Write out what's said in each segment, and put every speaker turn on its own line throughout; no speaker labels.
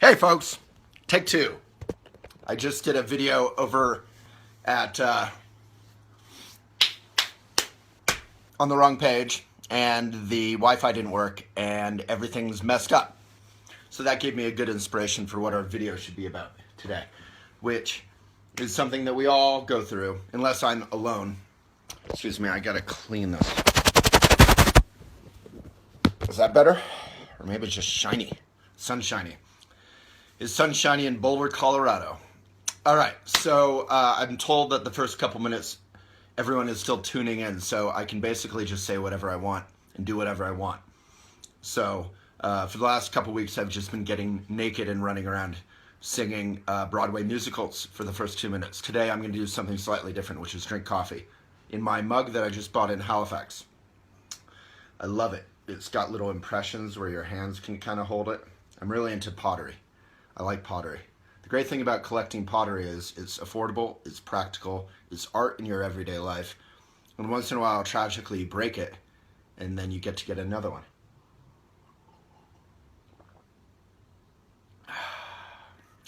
Hey folks, take two. I just did a video over at on the wrong page, and the Wi-Fi didn't work and everything's messed up. So that gave me a good inspiration for what our video should be about today, which is something that we all go through, unless I'm alone. Excuse me, I gotta clean this. Is that better? Or maybe it's just shiny. Sunshiny. Is sunshiny in Boulder, Colorado. All right, so I'm told that the first couple minutes everyone is still tuning in, so I can basically just say whatever I want and do whatever I want. So for the last couple weeks, I've just been getting naked and running around singing Broadway musicals for the first 2 minutes. Today I'm going to do something slightly different, which is drink coffee in my mug that I just bought in Halifax. I love it. It's got little impressions where your hands can kind of hold it. I'm really into pottery. I like pottery. The great thing about collecting pottery is it's affordable, it's practical, it's art in your everyday life, and once in a while, tragically, you break it, and then you get another one.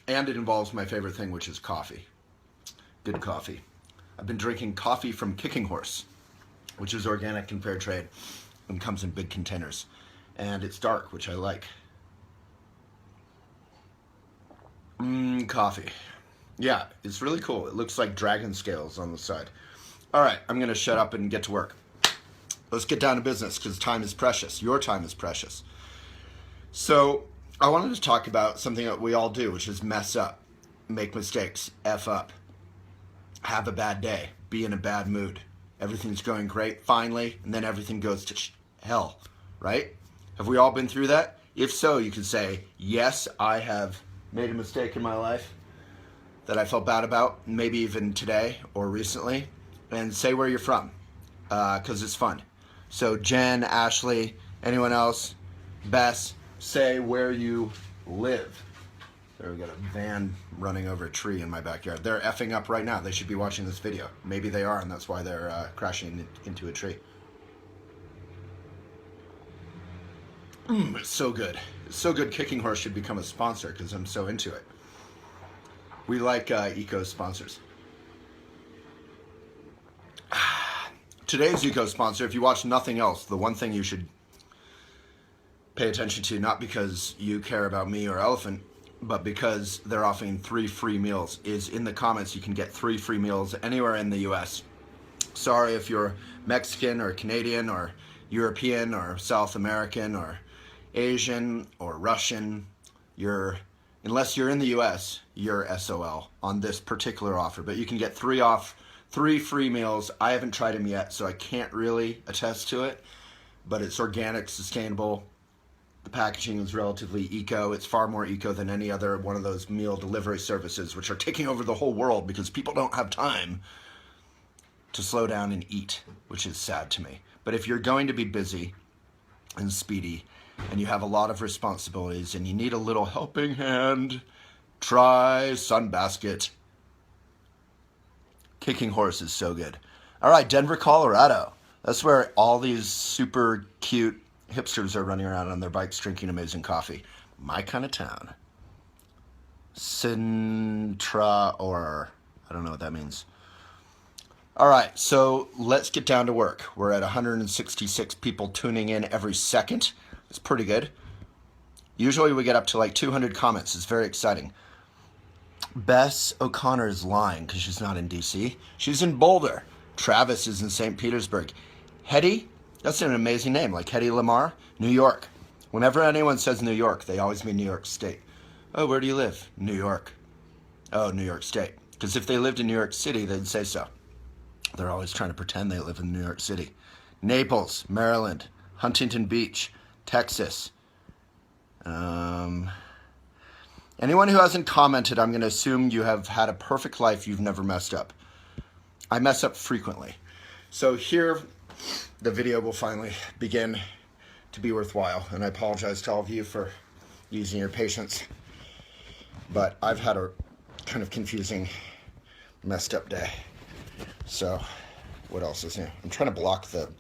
And it involves my favorite thing, which is coffee. Good coffee. I've been drinking coffee from Kicking Horse, which is organic and fair trade, and comes in big containers. And it's dark, which I like. Coffee. Yeah, it's really cool. It looks like dragon scales on the side. All right, I'm going to shut up and get to work. Let's get down to business, because time is precious. Your time is precious. So I wanted to talk about something that we all do, which is mess up, make mistakes, F up, have a bad day, be in a bad mood. Everything's going great, finally, and then everything goes to hell, right? Have we all been through that? If so, you can say, yes, I have made a mistake in my life that I felt bad about, maybe even today or recently, and say where you're from, because it's fun. So Jen, Ashley, anyone else, Bess, say where you live. There, we got a van running over a tree in my backyard. They're effing up right now. They should be watching this video. Maybe they are, and that's why they're crashing into a tree. It's so good. It's so good. Kicking Horse should become a sponsor because I'm so into it. We like eco sponsors. Today's eco sponsor, if you watch nothing else, the one thing you should pay attention to, not because you care about me or Elephant, but because they're offering 3 free meals, is in the comments. You can get 3 free meals anywhere in the US. Sorry if you're Mexican or Canadian or European or South American or Asian or Russian, unless you're in the US, you're SOL on this particular offer. But you can get 3 free meals. I haven't tried them yet, so I can't really attest to it, but it's organic, sustainable. The packaging is relatively eco. It's far more eco than any other one of those meal delivery services, which are taking over the whole world because people don't have time to slow down and eat, which is sad to me. But if you're going to be busy and speedy, and you have a lot of responsibilities, and you need a little helping hand, try Sunbasket. Kicking Horse is so good. All right, Denver, Colorado. That's where all these super cute hipsters are running around on their bikes drinking amazing coffee. My kind of town. Sintra, or I don't know what that means. All right, so let's get down to work. We're at 166 people tuning in every second. It's pretty good. Usually we get up to like 200 comments. It's very exciting. Bess O'Connor is lying because she's not in DC. She's in Boulder. Travis is in St. Petersburg. Hedy, that's an amazing name, like Hedy Lamarr, New York. Whenever anyone says New York, they always mean New York State. Oh, where do you live? New York. Oh, New York State. Because if they lived in New York City, they'd say so. They're always trying to pretend they live in New York City. Naples, Maryland, Huntington Beach, Texas. Anyone who hasn't commented, I'm going to assume you have had a perfect life. You've never messed up. I mess up frequently. So here, the video will finally begin to be worthwhile. And I apologize to all of you for using your patience. But I've had a kind of confusing, messed up day. So what else is new? I'm trying to block the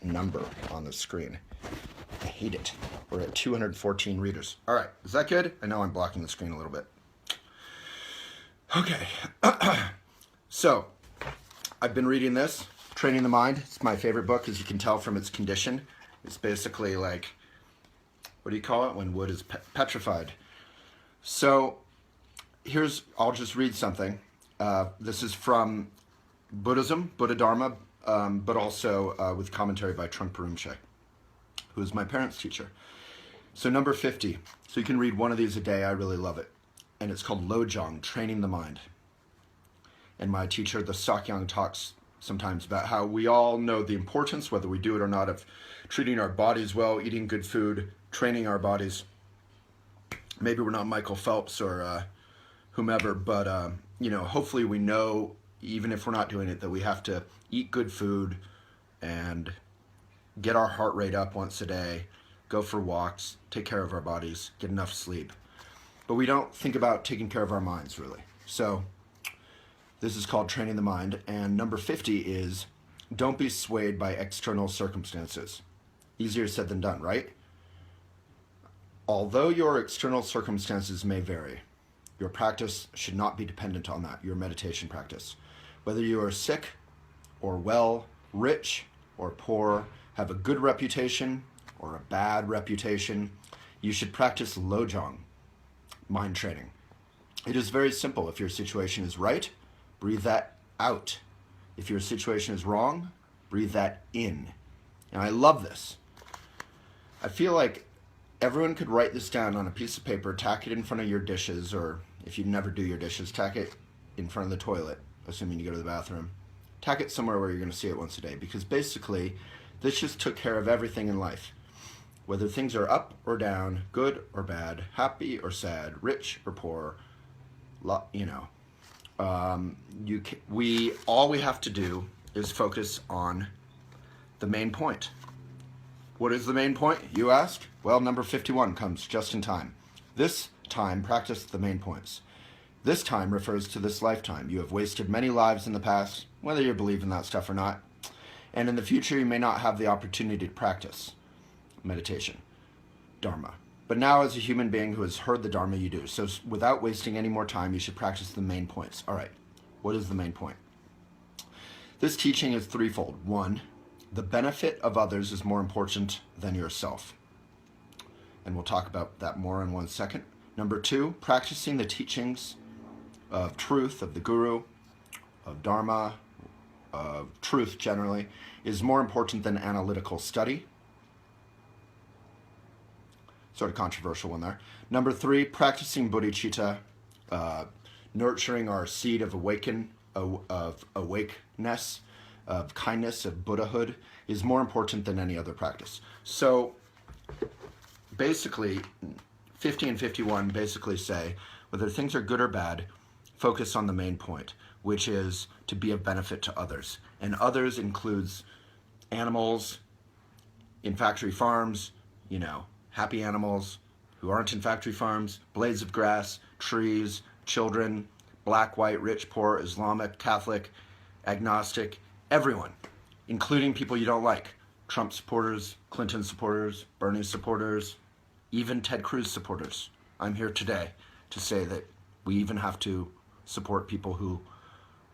number on the screen. I hate it. We're at 214 readers. All right, is that good? I know I'm blocking the screen a little bit. Okay, so I've been reading this, Training the Mind. It's my favorite book, as you can tell from its condition. It's basically like, what do you call it when wood is petrified? So I'll just read something. This is from Buddhism, Buddha Dharma, but also with commentary by Trungpa Rinpoche, who is my parents' teacher. So number 50. So you can read one of these a day. I really love it. And it's called Lojong, Training the Mind. And my teacher, the Sakyong, talks sometimes about how we all know the importance, whether we do it or not, of treating our bodies well, eating good food, training our bodies. Maybe we're not Michael Phelps or whomever, but hopefully we know, even if we're not doing it, that we have to eat good food and get our heart rate up once a day, go for walks, take care of our bodies, get enough sleep. But we don't think about taking care of our minds, really. So this is called Training the Mind. And number 50 is, don't be swayed by external circumstances. Easier said than done, right? Although your external circumstances may vary, your practice should not be dependent on that, your meditation practice. Whether you are sick or well, rich or poor, have a good reputation or a bad reputation, you should practice Lojong, mind training. It is very simple. If your situation is right, breathe that out. If your situation is wrong, breathe that in. And I love this. I feel like everyone could write this down on a piece of paper, tack it in front of your dishes, or if you never do your dishes, tack it in front of the toilet, assuming you go to the bathroom. Tack it somewhere where you're going to see it once a day, because basically this just took care of everything in life. Whether things are up or down, good or bad, happy or sad, rich or poor, all we have to do is focus on the main point. What is the main point, you ask? Well, number 51 comes just in time. This time, practice the main points. This time refers to this lifetime. You have wasted many lives in the past, whether you believe in that stuff or not. And in the future, you may not have the opportunity to practice meditation, Dharma. But now, as a human being who has heard the Dharma, you do. So without wasting any more time, you should practice the main points. All right, what is the main point? This teaching is threefold. 1, the benefit of others is more important than yourself. And we'll talk about that more in 1 second. Number 2, practicing the teachings of truth, of the Guru, of Dharma, of truth generally, is more important than analytical study. Sort of controversial one there. Number 3, practicing bodhicitta, nurturing our seed of awakeness, of kindness, of Buddhahood, is more important than any other practice. So basically, 50 and 51 basically say, whether things are good or bad, focus on the main point, which is to be of benefit to others. And others includes animals in factory farms, happy animals who aren't in factory farms, blades of grass, trees, children, black, white, rich, poor, Islamic, Catholic, agnostic, everyone, including people you don't like. Trump supporters, Clinton supporters, Bernie supporters, even Ted Cruz supporters. I'm here today to say that we even have to support people who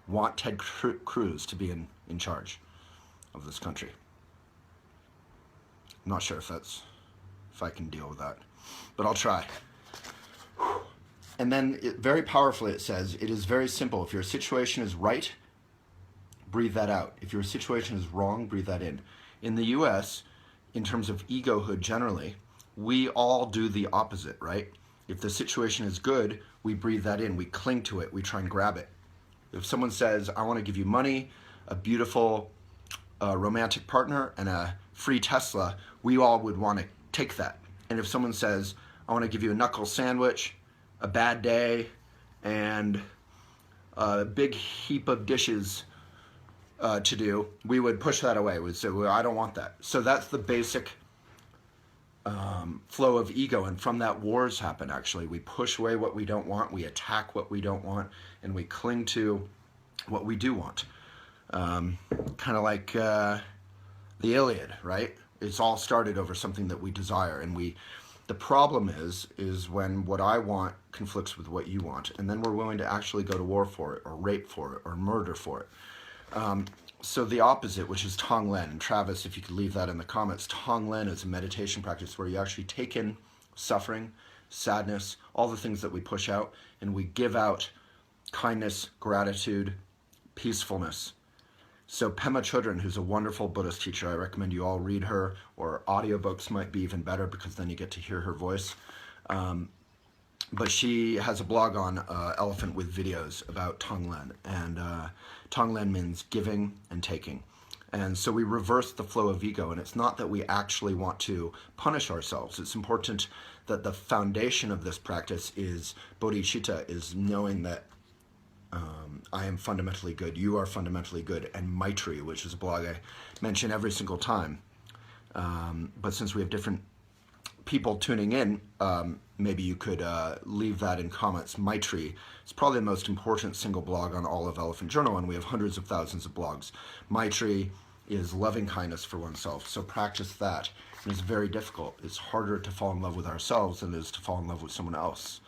want Ted Cruz to be in charge of this country. I'm not sure if I can deal with that, but I'll try. And then very powerfully it says, it is very simple. If your situation is right, breathe that out. If your situation is wrong, breathe that in. In the US, in terms of egohood generally, we all do the opposite, right? If the situation is good, we breathe that in. We cling to it. We try and grab it. If someone says, I want to give you money, a beautiful romantic partner, and a free Tesla, we all would want to take that. And if someone says, I want to give you a knuckle sandwich, a bad day, and a big heap of dishes to do, we would push that away. We'd say, well, I don't want that. So that's the basic flow of ego. And from that, wars happen, actually. We push away what we don't want, we attack what we don't want, and we cling to what we do want. Kind of like the Iliad, right? it's all started over something that we desire, and the problem is when what I want conflicts with what you want, and then we're willing to actually go to war for it, or rape for it, or murder for it. So the opposite, which is Tonglen, and Travis, if you could leave that in the comments, Tonglen is a meditation practice where you actually take in suffering, sadness, all the things that we push out, and we give out kindness, gratitude, peacefulness. So Pema Chodron, who's a wonderful Buddhist teacher, I recommend you all read her, or audiobooks might be even better because then you get to hear her voice. But she has a blog on Elephant with videos about Tonglen, and Tonglen means giving and taking. And so we reverse the flow of ego, and it's not that we actually want to punish ourselves. It's important that the foundation of this practice is bodhicitta, is knowing that I am fundamentally good, you are fundamentally good, and Maitri, which is a blog I mention every single time. But since we have different people tuning in, maybe you could leave that in comments. Maitri is probably the most important single blog on all of Elephant Journal, and we have hundreds of thousands of blogs. Maitri is loving kindness for oneself, so practice that. And it's very difficult. It's harder to fall in love with ourselves than it is to fall in love with someone else.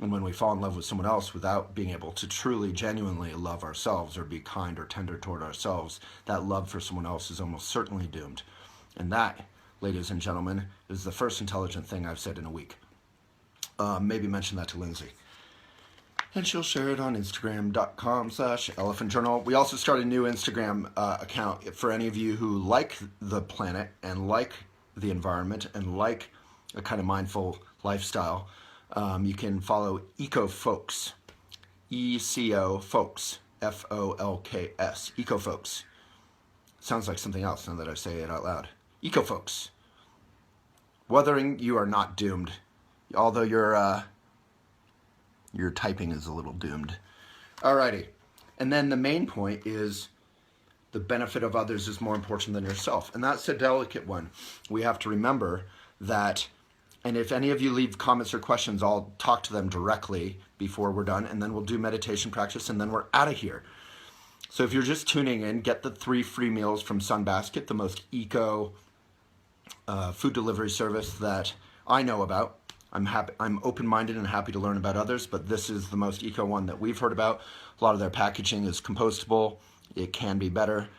And when we fall in love with someone else without being able to truly, genuinely love ourselves or be kind or tender toward ourselves, that love for someone else is almost certainly doomed. And that, ladies and gentlemen, is the first intelligent thing I've said in a week. Maybe mention that to Lindsay. And she'll share it on Instagram.com/Elephant Journal. We also started a new Instagram account for any of you who like the planet and like the environment and like a kind of mindful lifestyle. You can follow EcoFolks, ECO Folks, FOLKS, EcoFolks. Sounds like something else now that I say it out loud. EcoFolks. Wuthering, you are not doomed, although your typing is a little doomed. Alrighty, and then the main point is the benefit of others is more important than yourself, and that's a delicate one. We have to remember that. And if any of you leave comments or questions, I'll talk to them directly before we're done, and then we'll do meditation practice, and then we're out of here. So if you're just tuning in, get the 3 free meals from Sunbasket, the most eco food delivery service that I know about. I'm open-minded and happy to learn about others, but this is the most eco one that we've heard about. A lot of their packaging is compostable. It can be better.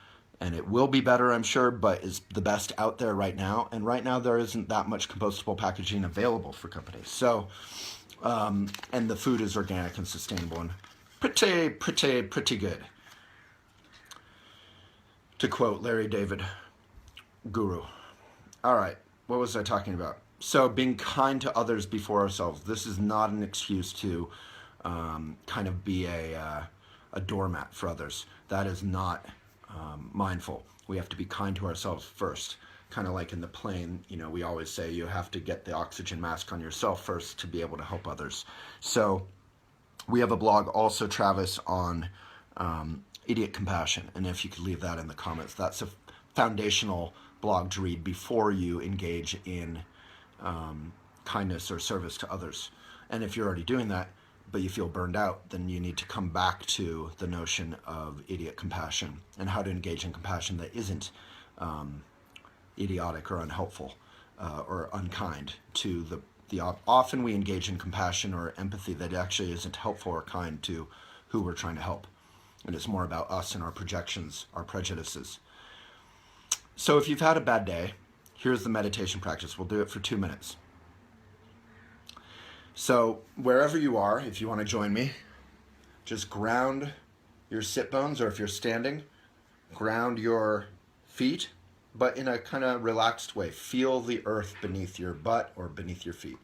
And it will be better, I'm sure, but is the best out there right now. And right now there isn't that much compostable packaging available for companies. So, and the food is organic and sustainable and pretty good. To quote Larry David, Guru. All right, what was I talking about? So being kind to others before ourselves. This is not an excuse to kind of be a doormat for others. That is not mindful. We have to be kind to ourselves first. Kind of like in the plane, we always say you have to get the oxygen mask on yourself first to be able to help others. So we have a blog also, Travis, on idiot compassion. And if you could leave that in the comments, that's a foundational blog to read before you engage in kindness or service to others. And if you're already doing that, but you feel burned out, then you need to come back to the notion of idiot compassion and how to engage in compassion that isn't idiotic or unhelpful or unkind to the often we engage in compassion or empathy that actually isn't helpful or kind to who we're trying to help. And it's more about us and our projections, our prejudices. So if you've had a bad day, here's the meditation practice. We'll do it for 2 minutes. So wherever you are, if you want to join me, just ground your sit bones, or if you're standing, ground your feet, but in a kind of relaxed way. Feel the earth beneath your butt or beneath your feet.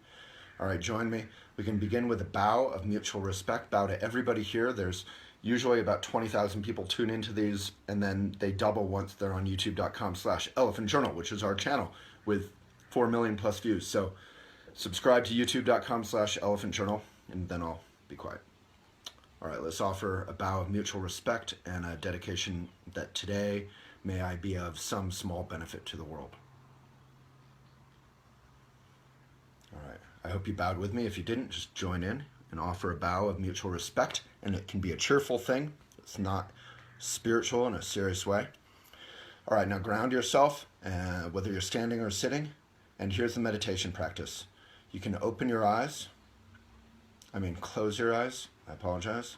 All right, join me. We can begin with a bow of mutual respect. Bow to everybody here. There's usually about 20,000 people tune into these, and then they double once they're on youtube.com/Elephant Journal, which is our channel with 4 million plus views. So subscribe to youtube.com/Elephant Journal, and then I'll be quiet. All right, let's offer a bow of mutual respect and a dedication that today may I be of some small benefit to the world. All right, I hope you bowed with me. If you didn't, just join in and offer a bow of mutual respect, and it can be a cheerful thing. It's not spiritual in a serious way. All right, now ground yourself, whether you're standing or sitting. And here's the meditation practice. You can open your eyes. Close your eyes. I apologize.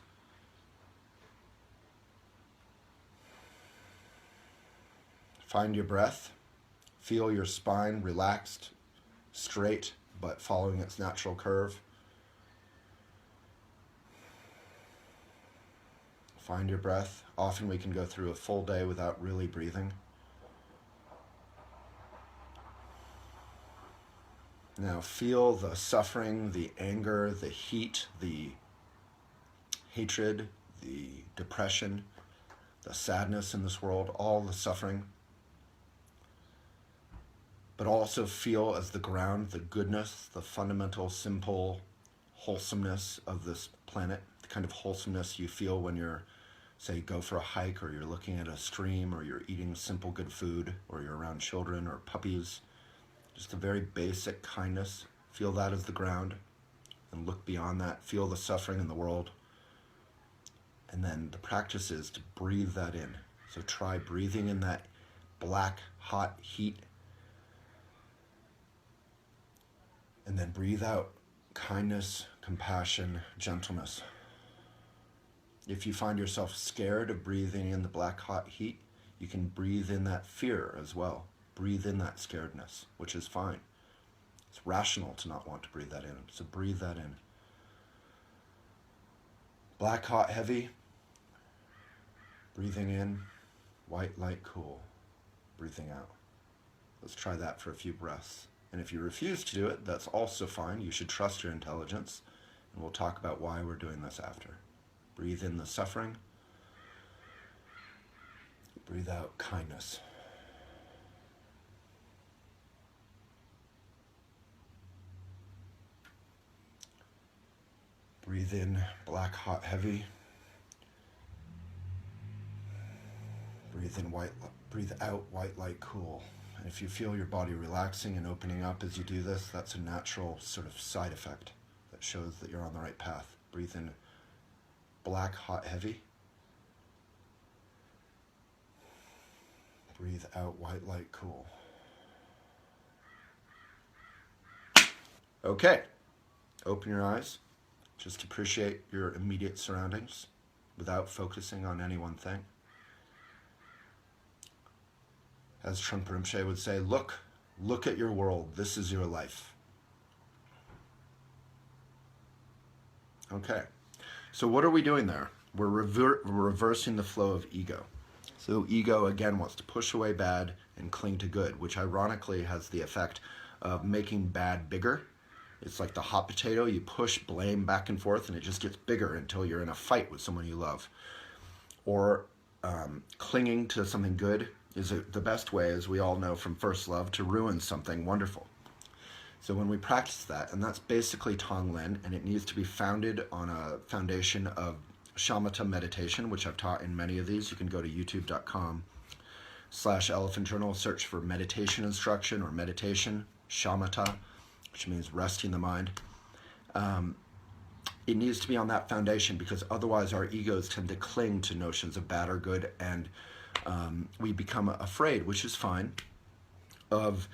Find your breath. Feel your spine relaxed, straight, but following its natural curve. Find your breath. Often we can go through a full day without really breathing. Now feel the suffering, the anger, the heat, the hatred, the depression, the sadness in this world, all the suffering. But also feel as the ground, the goodness, the fundamental, simple wholesomeness of this planet, the kind of wholesomeness you feel when you're, say, go for a hike, or you're looking at a stream, or you're eating simple good food, or you're around children or puppies. Just a very basic kindness. Feel that as the ground, and look beyond that. Feel the suffering in the world. And then the practice is to breathe that in. So try breathing in that black, hot heat. And then breathe out kindness, compassion, gentleness. If you find yourself scared of breathing in the black, hot heat, you can breathe in that fear as well. Breathe in that scaredness, which is fine. It's rational to not want to breathe that in, so breathe that in. Black, hot, heavy. Breathing in, white, light, cool. Breathing out. Let's try that for a few breaths. And if you refuse to do it, that's also fine. You should trust your intelligence. And we'll talk about why we're doing this after. Breathe in the suffering. Breathe out kindness. Breathe in black, hot, heavy. Breathe out white, light, cool. And if you feel your body relaxing and opening up as you do this, that's a natural sort of side effect that shows that you're on the right path. Breathe in black, hot, heavy. Breathe out white, light, cool. Okay, open your eyes. Just appreciate your immediate surroundings without focusing on any one thing. As Trungpa Rinpoche would say, look at your world. This is your life. Okay, so what are we doing there? We're reversing the flow of ego. So ego, again, wants to push away bad and cling to good, which ironically has the effect of making bad bigger. It's like the hot potato. You push blame back and forth, and it just gets bigger until you're in a fight with someone you love. Or clinging to something good is the best way, as we all know from first love, to ruin something wonderful. So when we practice that, and that's basically Tonglen, and it needs to be founded on a foundation of shamatha meditation, which I've taught in many of these. You can go to youtube.com/Elephant Journal, search for meditation instruction or meditation, shamatha, which means resting the mind. It needs to be on that foundation, because otherwise our egos tend to cling to notions of bad or good, and we become afraid, which is fine, of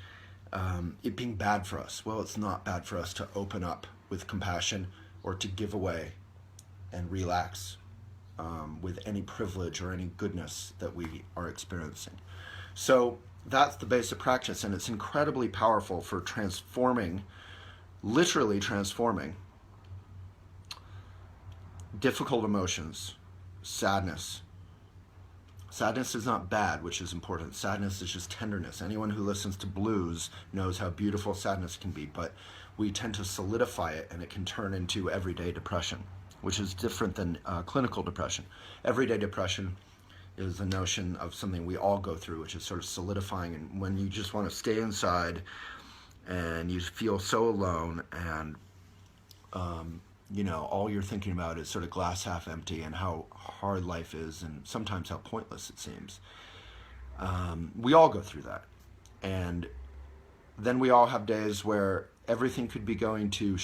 it being bad for us. Well, it's not bad for us to open up with compassion or to give away and relax with any privilege or any goodness that we are experiencing. So that's the basic practice, and it's incredibly powerful for transforming, literally transforming difficult emotions, sadness. Sadness is not bad, which is important. Sadness is just tenderness. Anyone who listens to blues knows how beautiful sadness can be, but we tend to solidify it, and it can turn into everyday depression, which is different than clinical depression. Everyday depression is the notion of something we all go through, which is sort of solidifying, and when you just want to stay inside and you feel so alone, and all you're thinking about is sort of glass half empty and how hard life is, and sometimes how pointless it seems. We all go through that. And then we all have days where everything could be going to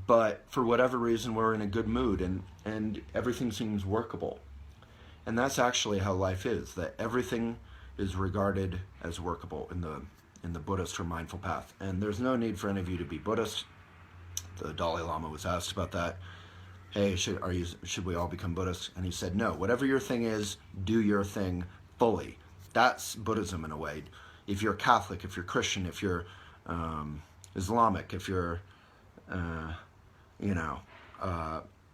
but for whatever reason we're in a good mood, and everything seems workable. And that's actually how life is, that everything is regarded as workable in the Buddhist or mindful path. And there's no need for any of you to be Buddhist. The Dalai Lama was asked about that. Hey, should we all become Buddhists? And he said, no, whatever your thing is, do your thing fully. That's Buddhism in a way. If you're Catholic, if you're Christian, if you're Islamic, if you're,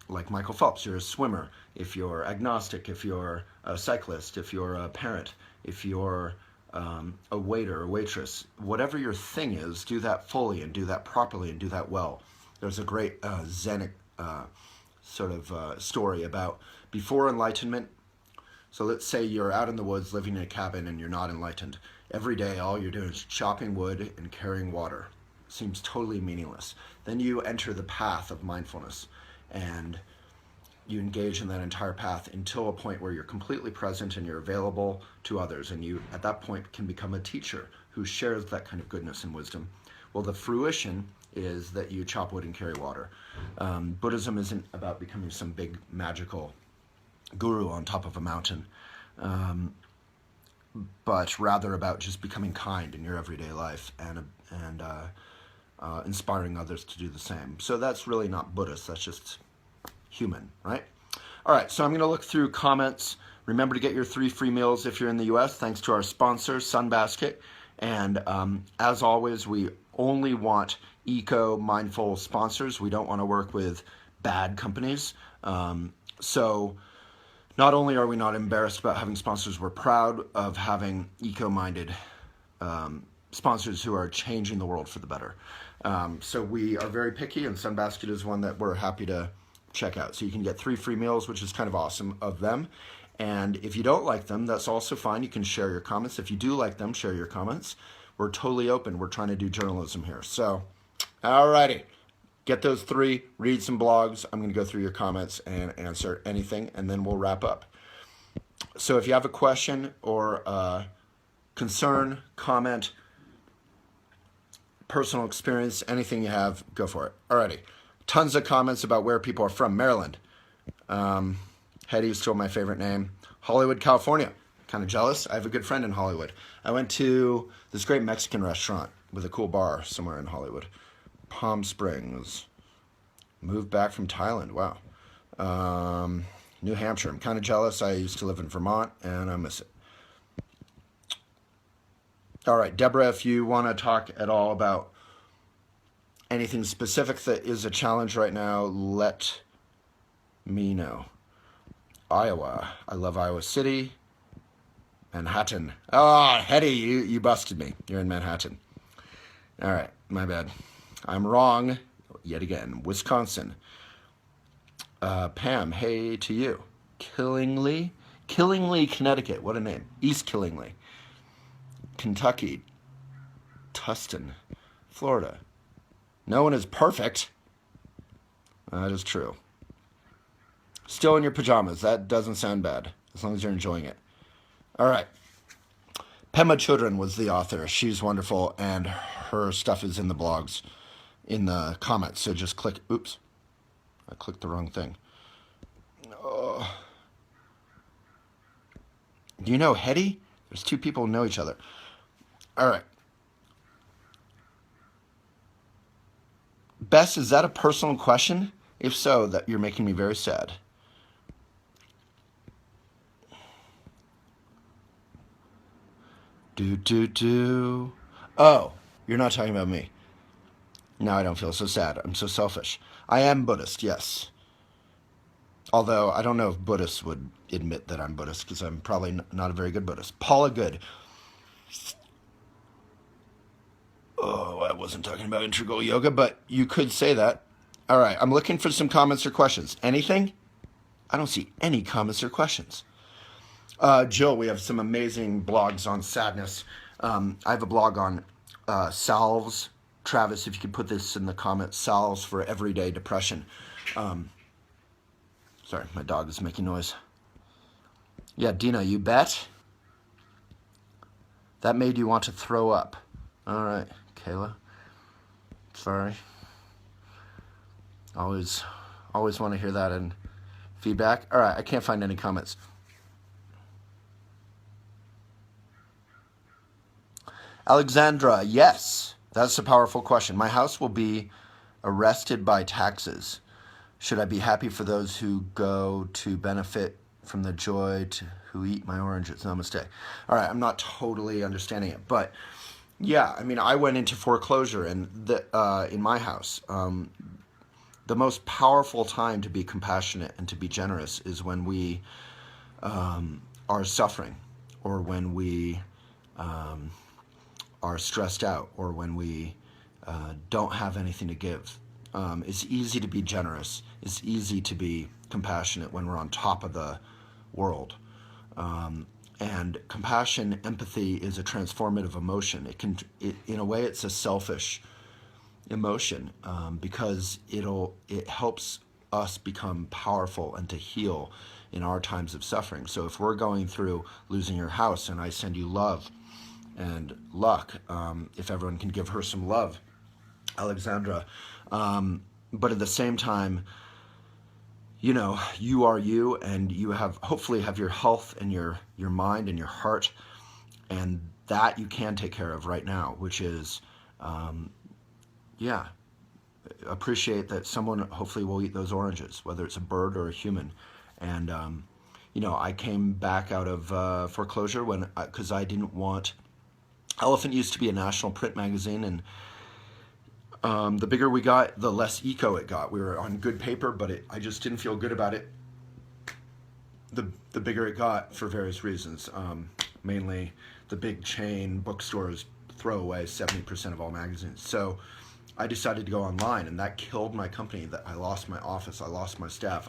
like Michael Phelps, you're a swimmer. If you're agnostic, if you're a cyclist, if you're a parent, if you're a waiter or waitress, whatever your thing is, do that fully and do that properly and do that well. There's a great Zen story about before enlightenment. So let's say you're out in the woods living in a cabin and you're not enlightened. Every day all you're doing is chopping wood and carrying water. Seems totally meaningless. Then you enter the path of mindfulness and you engage in that entire path until a point where you're completely present and you're available to others, and you at that point can become a teacher who shares that kind of goodness and wisdom. Well, the fruition is that you chop wood and carry water. Buddhism isn't about becoming some big magical guru on top of a mountain, but rather about just becoming kind in your everyday life and inspiring others to do the same. So that's really not Buddhist, that's just human, right? All right, so I'm going to look through comments. Remember to get your 3 free meals if you're in the U.S., thanks to our sponsor, Sunbasket. And as always, we only want eco-mindful sponsors. We don't want to work with bad companies. So not only are we not embarrassed about having sponsors, we're proud of having eco-minded sponsors who are changing the world for the better. So we are very picky, and Sunbasket is one that we're happy to check out. So you can get 3 free meals, which is kind of awesome of them. And if you don't like them, that's also fine. You can share your comments. If you do like them, share your comments. We're totally open. We're trying to do journalism here. So, alrighty. Get those 3, read some blogs. I'm going to go through your comments and answer anything, and then we'll wrap up. So if you have a question or a concern, comment, personal experience, anything you have, go for it. Alrighty. Tons of comments about where people are from. Maryland. Hetty is still my favorite name. Hollywood, California. Kind of jealous. I have a good friend in Hollywood. I went to this great Mexican restaurant with a cool bar somewhere in Hollywood. Palm Springs. Moved back from Thailand. Wow. New Hampshire. I'm kind of jealous. I used to live in Vermont, and I miss it. All right, Deborah, if you want to talk at all about anything specific that is a challenge right now, let me know. Iowa. I love Iowa City. Manhattan. Oh, Hetty, you busted me. You're in Manhattan. All right, my bad. I'm wrong yet again. Wisconsin. Pam, hey to you. Killingly, Connecticut. What a name. East Killingly. Kentucky. Tustin. Florida. No one is perfect. That is true. Still in your pajamas. That doesn't sound bad, as long as you're enjoying it. All right. Pema Chodron was the author. She's wonderful, and her stuff is in the blogs, in the comments. So just click. Oops. I clicked the wrong thing. Oh. Do you know Hetty? There's 2 people who know each other. All right. Bess, is that a personal question? If so, that you're making me very sad. Oh, you're not talking about me. Now I don't feel so sad. I'm so selfish. I am Buddhist, yes. Although I don't know if Buddhists would admit that I'm Buddhist, because I'm probably not a very good Buddhist. Paula Good. Oh, I wasn't talking about integral yoga, but you could say that. All right, I'm looking for some comments or questions. Anything? I don't see any comments or questions. Jill, we have some amazing blogs on sadness. I have a blog on salves. Travis, if you could put this in the comments, salves for everyday depression. Sorry, my dog is making noise. Yeah, Dina, you bet. That made you want to throw up. All right, Kayla. Sorry. Always want to hear that in feedback. All right, I can't find any comments. Alexandra, yes, that's a powerful question. My house will be arrested by taxes. Should I be happy for those who go to benefit from the joy to who eat my oranges? Namaste. All right, I'm not totally understanding it, but yeah, I mean, I went into foreclosure, and in my house, the most powerful time to be compassionate and to be generous is when we are suffering, or when we are stressed out, or when we don't have anything to give. It's easy to be generous. It's easy to be compassionate when we're on top of the world. And compassion, empathy is a transformative emotion. In a way, it's a selfish emotion, because it helps us become powerful and to heal in our times of suffering. So if we're going through losing your house and I send you love and luck, if everyone can give her some love, Alexandra, but at the same time, you are you, and you hopefully have your health and your mind and your heart, and that you can take care of right now, which is, appreciate that someone hopefully will eat those oranges, whether it's a bird or a human. And, I came back out of foreclosure because I didn't want, Elephant used to be a national print magazine, and the bigger we got, the less eco it got. We were on good paper, but I just didn't feel good about it. The bigger it got for various reasons. Mainly the big chain bookstores throw away 70% of all magazines. So I decided to go online, and that killed my company. That I lost my office, I lost my staff,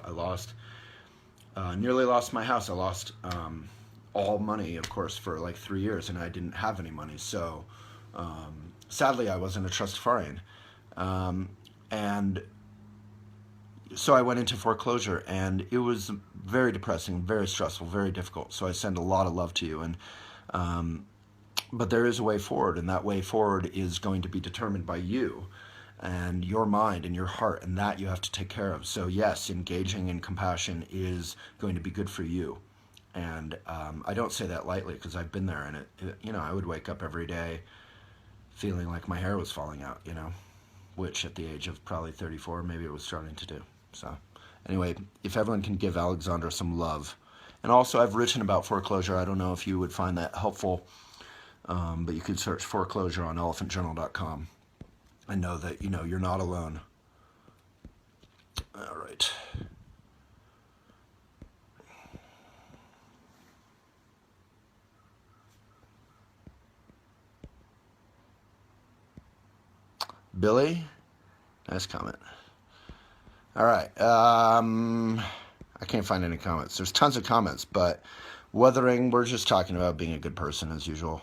I nearly lost my house. I lost all money, of course, for like 3 years, and I didn't have any money. So sadly, I wasn't a trustafarian. And so I went into foreclosure, and it was very depressing, very stressful, very difficult. So I send a lot of love to you. But there is a way forward, and that way forward is going to be determined by you and your mind and your heart, and that you have to take care of. So yes, engaging in compassion is going to be good for you. And I don't say that lightly, because I've been there, and I would wake up every day feeling like my hair was falling out, which at the age of probably 34, maybe it was starting to do. So anyway, if everyone can give Alexandra some love. And also, I've written about foreclosure. I don't know if you would find that helpful, but you could search foreclosure on elephantjournal.com and know that, you're not alone. All right. Billy, nice comment. All right. I can't find any comments. There's tons of comments, but Wuthering, we're just talking about being a good person as usual.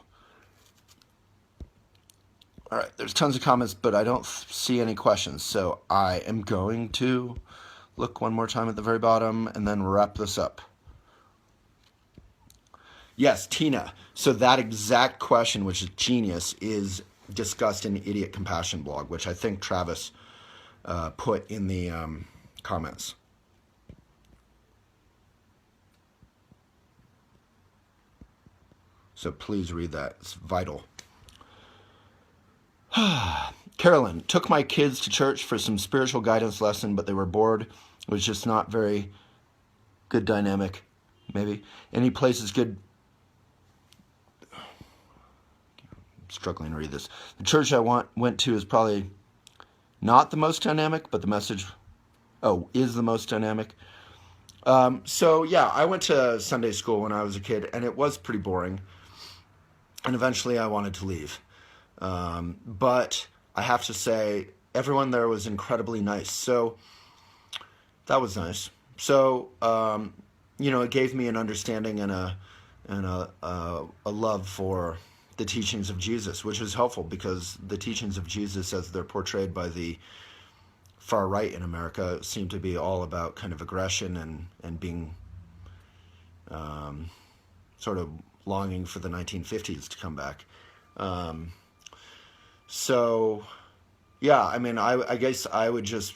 All right. There's tons of comments, but I don't see any questions. So I am going to look one more time at the very bottom and then wrap this up. Yes, Tina. So that exact question, which is genius, is discussed in the Idiot Compassion blog, which I think Travis put in the comments. So please read that. It's vital. Carolyn, took my kids to church for some spiritual guidance lesson, but they were bored. It was just not very good dynamic, maybe. Any place is good. Struggling to read this. The church I went to is probably not the most dynamic, but the message, is the most dynamic. So yeah, I went to Sunday school when I was a kid, and it was pretty boring. And eventually I wanted to leave. But I have to say, everyone there was incredibly nice. So that was nice. So, it gave me an understanding and a love for the teachings of Jesus, which is helpful, because the teachings of Jesus, as they're portrayed by the far right in America, seem to be all about kind of aggression and being sort of longing for the 1950s to come back. So, yeah, I mean, I guess I would just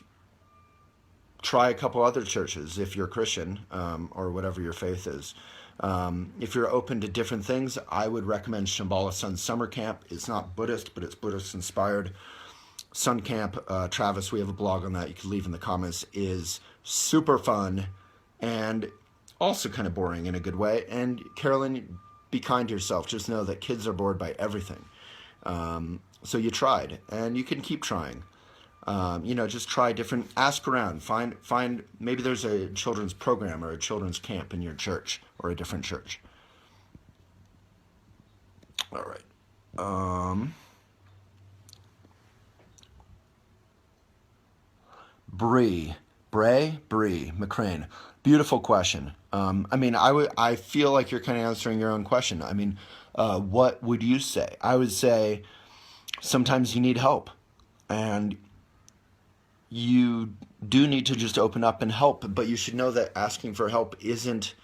try a couple other churches if you're Christian, or whatever your faith is. If you're open to different things, I would recommend Shambhala Sun Summer Camp. It's not Buddhist, but it's Buddhist inspired. Sun Camp, Travis, we have a blog on that. You can leave in the comments. Is super fun and also kind of boring in a good way. And Carolyn, be kind to yourself. Just know that kids are bored by everything. So you tried, and you can keep trying. Just try different, ask around, find, maybe there's a children's program or a children's camp in your church or a different church. All right. Bree McCrane. Beautiful question. I feel like you're kind of answering your own question. What would you say? I would say sometimes you need help, and you do need to just open up and help, but you should know that asking for help isn't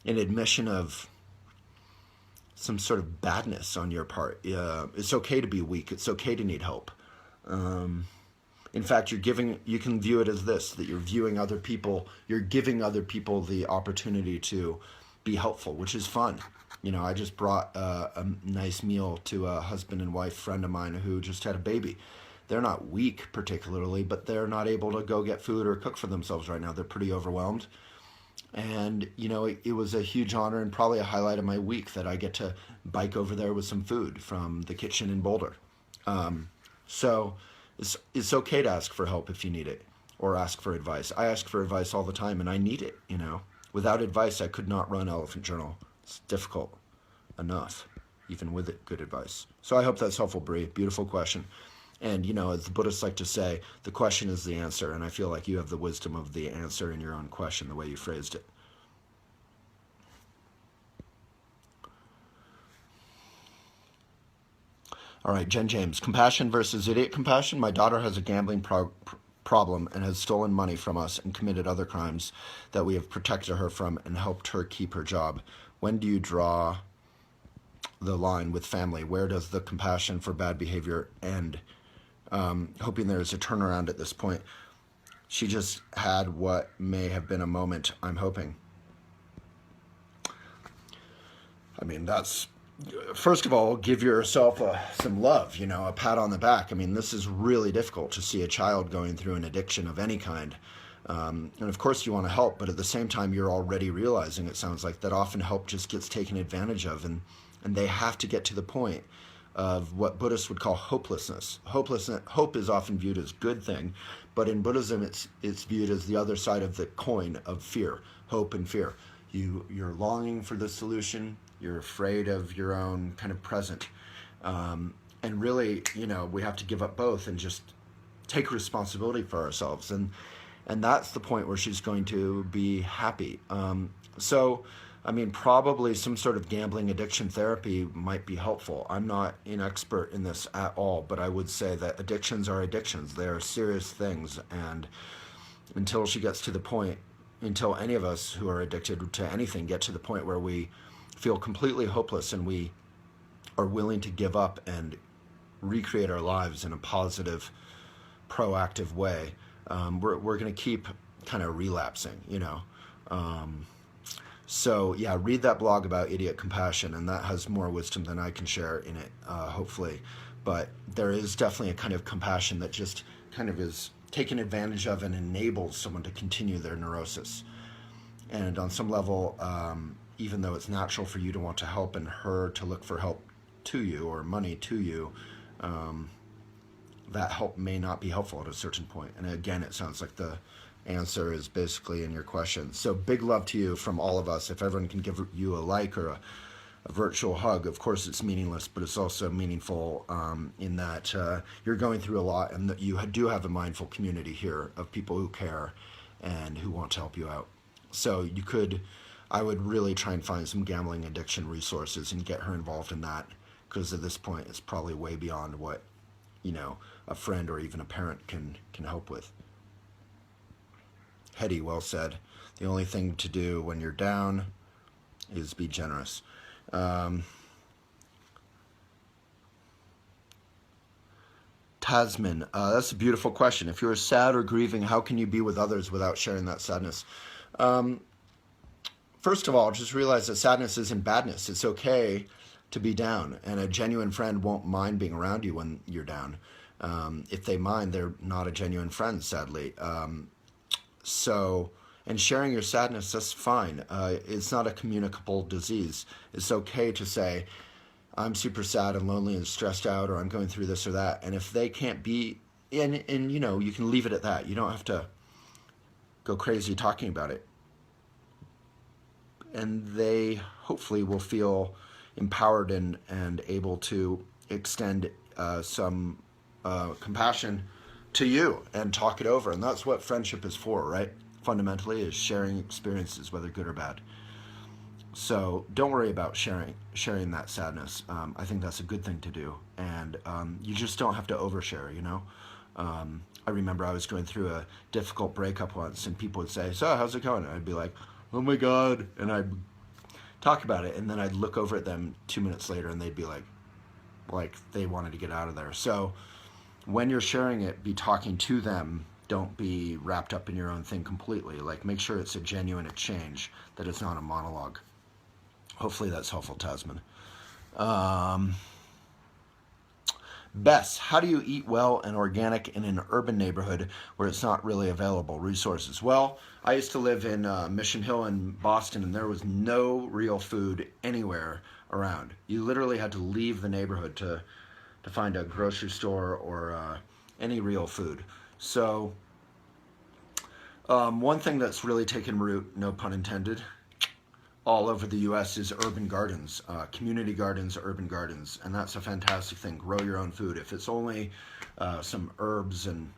an admission of some sort of badness on your part. It's okay to be weak. It's okay to need help. In fact, you can view it as this, that you're giving other people the opportunity to be helpful, which is fun. I just brought a nice meal to a husband and wife friend of mine who just had a baby. They're not weak particularly, but they're not able to go get food or cook for themselves right now. They're pretty overwhelmed. And, it was a huge honor and probably a highlight of my week that I get to bike over there with some food from the kitchen in Boulder. So it's okay to ask for help if you need it, or ask for advice. I ask for advice all the time, and I need it, Without advice, I could not run Elephant Journal. It's difficult enough, even with it, good advice. So I hope that's helpful, Bree. Beautiful question. And, as the Buddhists like to say, the question is the answer. And I feel like you have the wisdom of the answer in your own question, the way you phrased it. All right, Jen James. Compassion versus idiot compassion. My daughter has a gambling problem and has stolen money from us and committed other crimes that we have protected her from and helped her keep her job. When do you draw the line with family? Where does the compassion for bad behavior end? Hoping there is a turnaround at this point. She just had what may have been a moment, I'm hoping. That's, first of all, give yourself some love, a pat on the back. This is really difficult to see a child going through an addiction of any kind. And of course you want to help, but at the same time you're already realizing, it sounds like, that often help just gets taken advantage of, and they have to get to the point of what Buddhists would call hopelessness. Hope is often viewed as a good thing, but in Buddhism it's viewed as the other side of the coin of fear, hope and fear. You're longing for the solution, you're afraid of your own kind of present. And really, we have to give up both and just take responsibility for ourselves. And that's the point where she's going to be happy. Probably some sort of gambling addiction therapy might be helpful. I'm not an expert in this at all, but I would say that addictions are addictions. They are serious things, and until she gets to the point, until any of us who are addicted to anything get to the point where we feel completely hopeless and we are willing to give up and recreate our lives in a positive, proactive way, we're going to keep kind of relapsing, So yeah, read that blog about idiot compassion, and that has more wisdom than I can share in it, hopefully. But there is definitely a kind of compassion that just kind of is taken advantage of and enables someone to continue their neurosis. And on some level, even though it's natural for you to want to help and her to look for help to you or money to you, that help may not be helpful at a certain point. And again, it sounds like the answer is basically in your question. So big love to you from all of us. If everyone can give you a like or a virtual hug, of course it's meaningless, but it's also meaningful in that you're going through a lot, and that you do have a mindful community here of people who care and who want to help you out. So I would really try and find some gambling addiction resources and get her involved in that, because at this point it's probably way beyond what a friend or even a parent can help with. Hetty, well said. The only thing to do when you're down is be generous. Tasman, that's a beautiful question. If you're sad or grieving, how can you be with others without sharing that sadness? first of all, just realize that sadness isn't badness. It's okay to be down, and a genuine friend won't mind being around you when you're down. If they mind, they're not a genuine friend, sadly. And sharing your sadness, that's fine. It's not a communicable disease. It's okay to say, I'm super sad and lonely and stressed out, or I'm going through this or that. And if they can't be, and you know, you can leave it at that. You don't have to go crazy talking about it. And they hopefully will feel empowered and able to extend some compassion to you and talk it over. And that's what friendship is for, right? Fundamentally, is sharing experiences, whether good or bad. So don't worry about sharing that sadness. I think that's a good thing to do. And you just don't have to overshare, you know? I remember I was going through a difficult breakup once, and people would say, so how's it going? And I'd be like, oh my God. And I'd talk about it, and then I'd look over at them 2 minutes later, and they'd be like they wanted to get out of there. So when you're sharing it, be talking to them. Don't be wrapped up in your own thing completely. Like, make sure it's a genuine exchange, that it's not a monologue. Hopefully that's helpful, Tasman. Bess, how do you eat well and organic in an urban neighborhood where it's not really available? Resources. Well, I used to live in Mission Hill in Boston, and there was no real food anywhere around. You literally had to leave the neighborhood to find a grocery store or any real food. So one thing that's really taken root, no pun intended, all over the U.S. is urban gardens, community gardens, urban gardens, and that's a fantastic thing. Grow your own food. If it's only some herbs and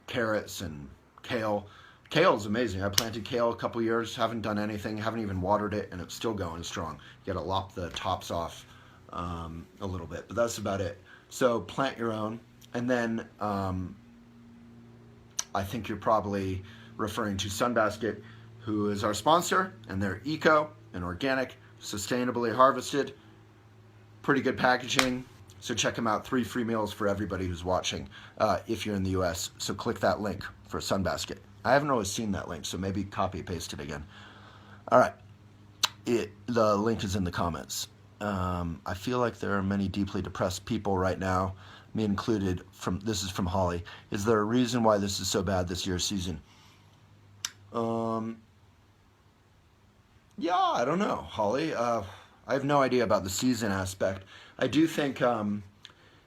carrots and kale. Kale is amazing. I planted kale a couple years, haven't done anything, haven't even watered it, and it's still going strong. You got to lop the tops off a little bit, but that's about it. So plant your own, and then I think you're probably referring to Sunbasket, who is our sponsor, and they're eco and organic, sustainably harvested, pretty good packaging. So check them out. 3 free meals for everybody who's watching if you're in the US. So click that link for Sunbasket. I haven't always seen that link, so maybe copy paste it again. All right. The link is in the comments. I feel like there are many deeply depressed people right now, me included. This is from Holly. Is there a reason why this is so bad this year's season? Yeah, I don't know, Holly. I have no idea about the season aspect. I do think in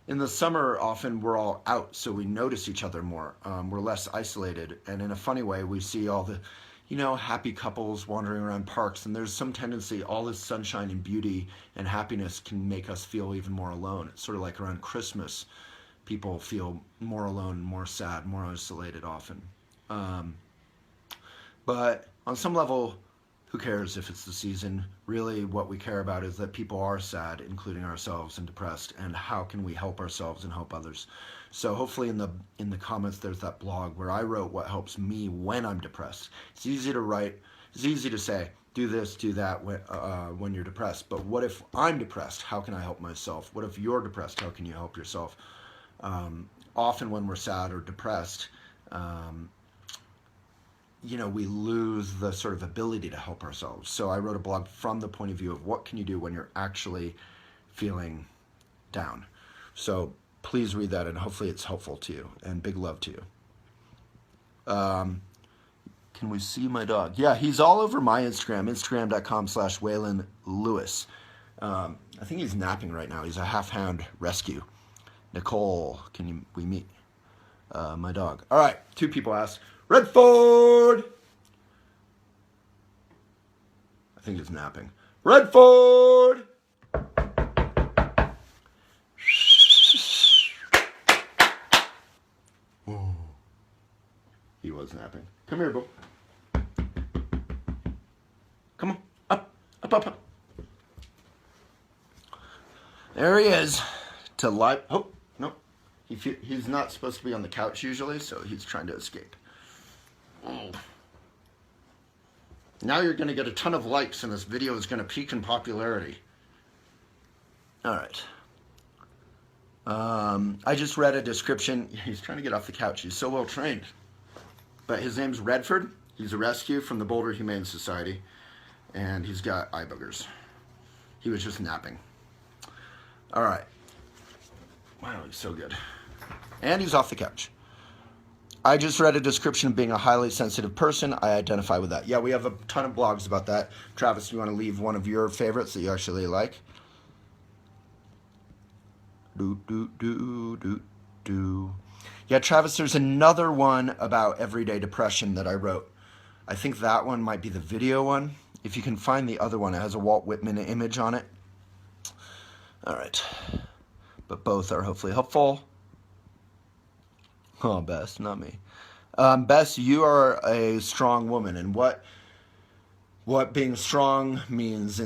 the summer, often we're all out, so we notice each other more. We're less isolated, and in a funny way, we see all the, happy couples wandering around parks, and there's some tendency, all this sunshine and beauty and happiness can make us feel even more alone. It's sort of like around Christmas, people feel more alone, more sad, more isolated often. But on some level, who cares if it's the season? Really, what we care about is that people are sad, including ourselves, and depressed, and how can we help ourselves and help others? So hopefully in the comments there's that blog where I wrote what helps me when I'm depressed. It's easy to write, it's easy to say, do this, do that when you're depressed. But what if I'm depressed? How can I help myself? What if you're depressed? How can you help yourself? Often when we're sad or depressed, we lose the sort of ability to help ourselves. So I wrote a blog from the point of view of what can you do when you're actually feeling down. So please read that, and hopefully it's helpful to you, and big love to you. Can we see my dog? Yeah, he's all over my Instagram, instagram.com/Waylon Lewis. I think he's napping right now. He's a half-hound rescue. Nicole, we meet my dog? All right, 2 people asked, Redford! I think he's napping. Redford! Oh. He was napping. Come here, Bo. Come on. Up. There he is. Oh, no. He's not supposed to be on the couch usually, so he's trying to escape. Oh. Now you're going to get a ton of likes, and this video is going to peak in popularity. All right. I just read a description. He's trying to get off the couch. He's so well trained. But his name's Redford. He's a rescue from the Boulder Humane Society. and he's got eye boogers. He was just napping. All right. Wow, he's so good. And he's off the couch. I just read a description of being a highly sensitive person. I identify with that. Yeah, we have a ton of blogs about that. Travis, you want to leave one of your favorites that you actually like? Yeah, Travis, there's another one about everyday depression that I wrote. I think that one might be the video one. If you can find the other one, it has a Walt Whitman image on it. All right. But both are hopefully helpful. Oh, Bess, not me. Bess, you are a strong woman, and what being strong means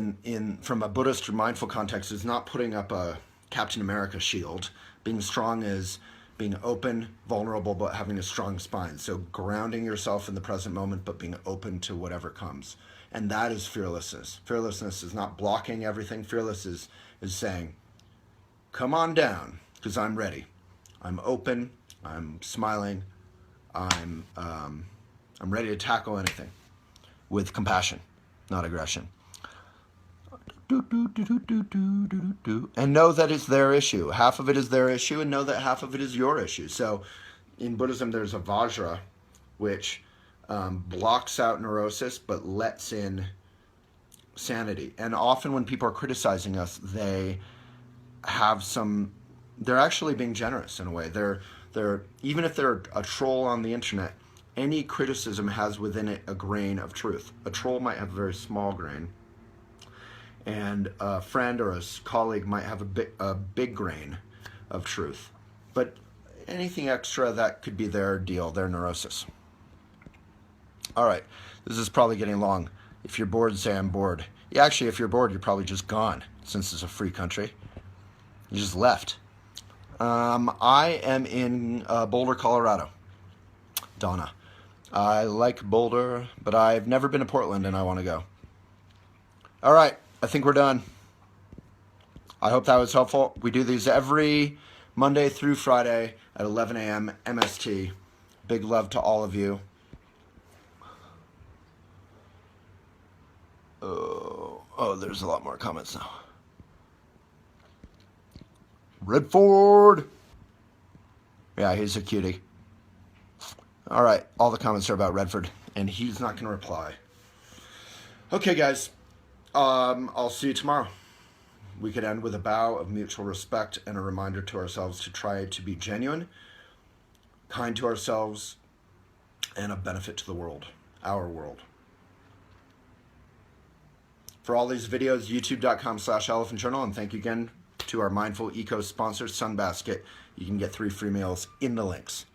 from a Buddhist or mindful context is not putting up a Captain America shield. Being strong is being open, vulnerable, but having a strong spine. So grounding yourself in the present moment, but being open to whatever comes. And that is fearlessness. Fearlessness is not blocking everything. Fearlessness is saying, come on down, because I'm ready. I'm open. I'm smiling. I'm ready to tackle anything with compassion, not aggression. And know that it's their issue. Half of it is their issue, and know that half of it is your issue. So in Buddhism, there's a Vajra, which blocks out neurosis but lets in sanity. And often when people are criticizing us, they're actually being generous in a way. They're even if they're a troll on the internet, any criticism has within it a grain of truth. A troll might have a very small grain, and a friend or a colleague might have a big grain of truth. But anything extra, that could be their deal, their neurosis. All right, this is probably getting long. If you're bored, say I'm bored. Yeah, actually, if you're bored, you're probably just gone, since it's a free country. You just left. I am in Boulder, Colorado. Donna. I like Boulder, but I've never been to Portland, and I want to go. All right, I think we're done. I hope that was helpful. We do these every Monday through Friday at 11 a.m. MST. Big love to all of you. Oh, there's a lot more comments now. Redford. Yeah, he's a cutie. All right, all the comments are about Redford, and he's not going to reply. Okay, guys, I'll see you tomorrow. We could end with a bow of mutual respect and a reminder to ourselves to try to be genuine, kind to ourselves, and of benefit to the world, our world. For all these videos, youtube.com/elephantjournal, and thank you again to our Mindful Eco sponsor, Sunbasket. You can get 3 free meals in the links.